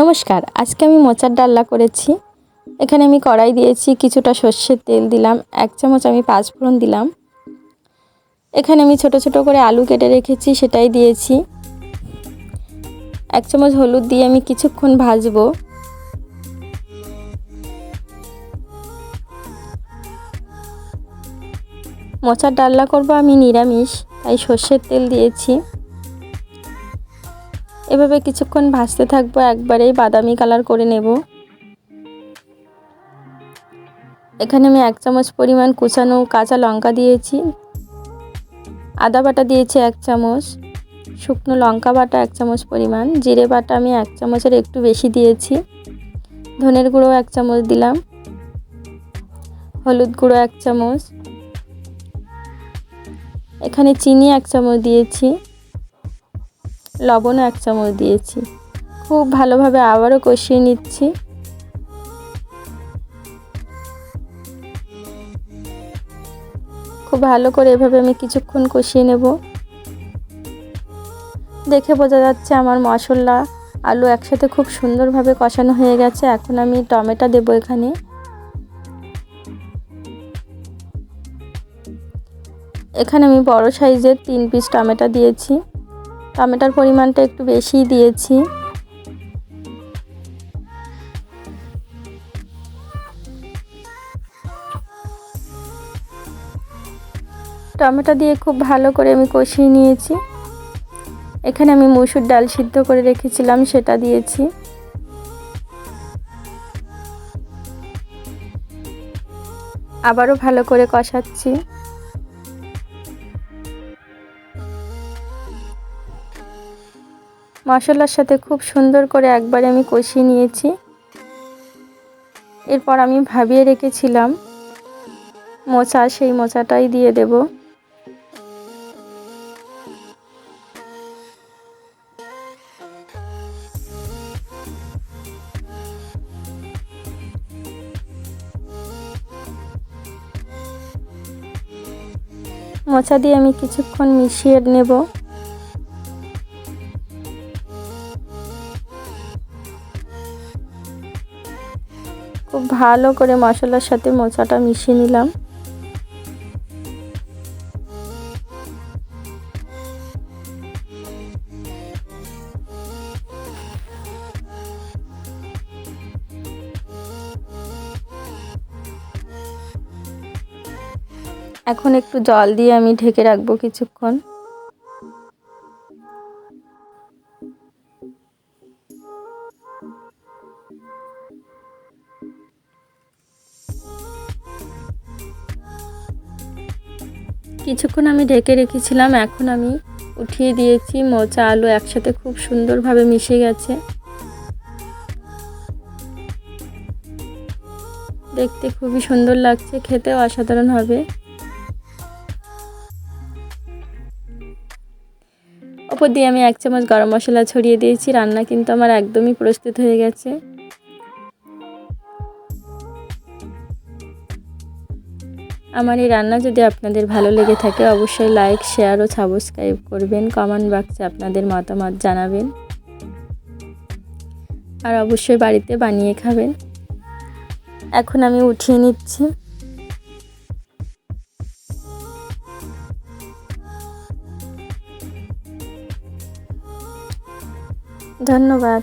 নমস্কার, আজকে আমি মোচার ডালনা করেছি। এখানে আমি কড়াই দিয়েছি, কিছুটা সর্ষের তেল দিলাম, 1 চামচ আমি পাঁচফোড়ন দিলাম। এখানে আমি ছোট ছোট করে আলু কেটে রেখেছি, সেটাই দিয়েছি। 1 চামচ হলুদ দিয়ে আমি কিছুক্ষণ ভাজবো। মোচার ডালনা করব আমি নিরামিষ, তাই সর্ষের তেল দিয়েছি। এভাবে কিছুক্ষণ ভাজতে থাকবো, একবারেই বাদামি কালার করে নেব। এখানে আমি 1 চামচ পরিমাণ কুচানো কাঁচা লঙ্কা দিয়েছি, আদা বাটা দিয়েছি 1 চামচ, শুকনো লঙ্কা বাটা 1 চামচ পরিমাণ, জিরে বাটা আমি 1 চামচের একটু বেশি দিয়েছি, ধনের গুঁড়ো 1 চামচ দিলাম, হলুদ গুঁড়ো 1 চামচ, এখানে চিনি 1 চামচ দিয়েছি, লবণ 1 চামচ দিয়েছি। খুব ভালোভাবে আবারও কষিয়ে নিচ্ছি। খুব ভালো করে এভাবে আমি কিছুক্ষণ কষিয়ে নেব। দেখে বোঝা যাচ্ছে আমার মশলা আলু একসাথে খুব সুন্দরভাবে কষানো হয়ে গেছে। এখন আমি টমেটো দেব। এখানে আমি বড় সাইজের 3 পিস টমেটো দিয়েছি। টমেটোর পরিমাণটা একটু বেশিই দিয়েছি। টমেটো দিয়ে খুব ভালো করে আমি কষিয়ে নিয়েছি। এখানে আমি মসুর ডাল সিদ্ধ করে রেখেছিলাম, সেটা দিয়েছি। আবারও ভালো করে কষাচ্ছি। মশলার সাথে খুব সুন্দর করে একবারে আমি কষিয়ে নিয়েছি। এরপর আমি ভাবিয়ে রেখেছিলাম মোচা, সেই মোচাটাই দিয়ে দেব। মোচা দিয়ে আমি কিছুক্ষণ মিশিয়ে নেব। খুব ভালো করে মশলার সাথে মোচাটা মিশিয়ে নিলাম। এখন একটু জল দিয়ে আমি ঢেকে রাখবো কিছুক্ষণ। কিছুক্ষণ আমি ঢেকে রেখেছিলাম, এখন আমি উঠিয়ে দিয়েছি। মোচা আলু একসাথে খুব সুন্দরভাবে মিশে গেছে। দেখতে খুবই সুন্দর লাগছে, খেতেও অসাধারণ হবে। ওপর দিয়ে আমি 1 চামচ গরম মশলা ছড়িয়ে দিয়েছি। রান্না কিন্তু আমার একদমই প্রস্তুত হয়ে গেছে। আমার এই রান্না যদি আপনাদের ভালো লেগে থাকে, অবশ্যই লাইক, শেয়ার ও সাবস্ক্রাইব করবেন। কমেন্ট বক্সে আপনাদের মতামত জানাবেন, আর অবশ্যই বাড়িতে বানিয়ে খাবেন। এখন আমি উঠিয়ে নিচ্ছি। ধন্যবাদ।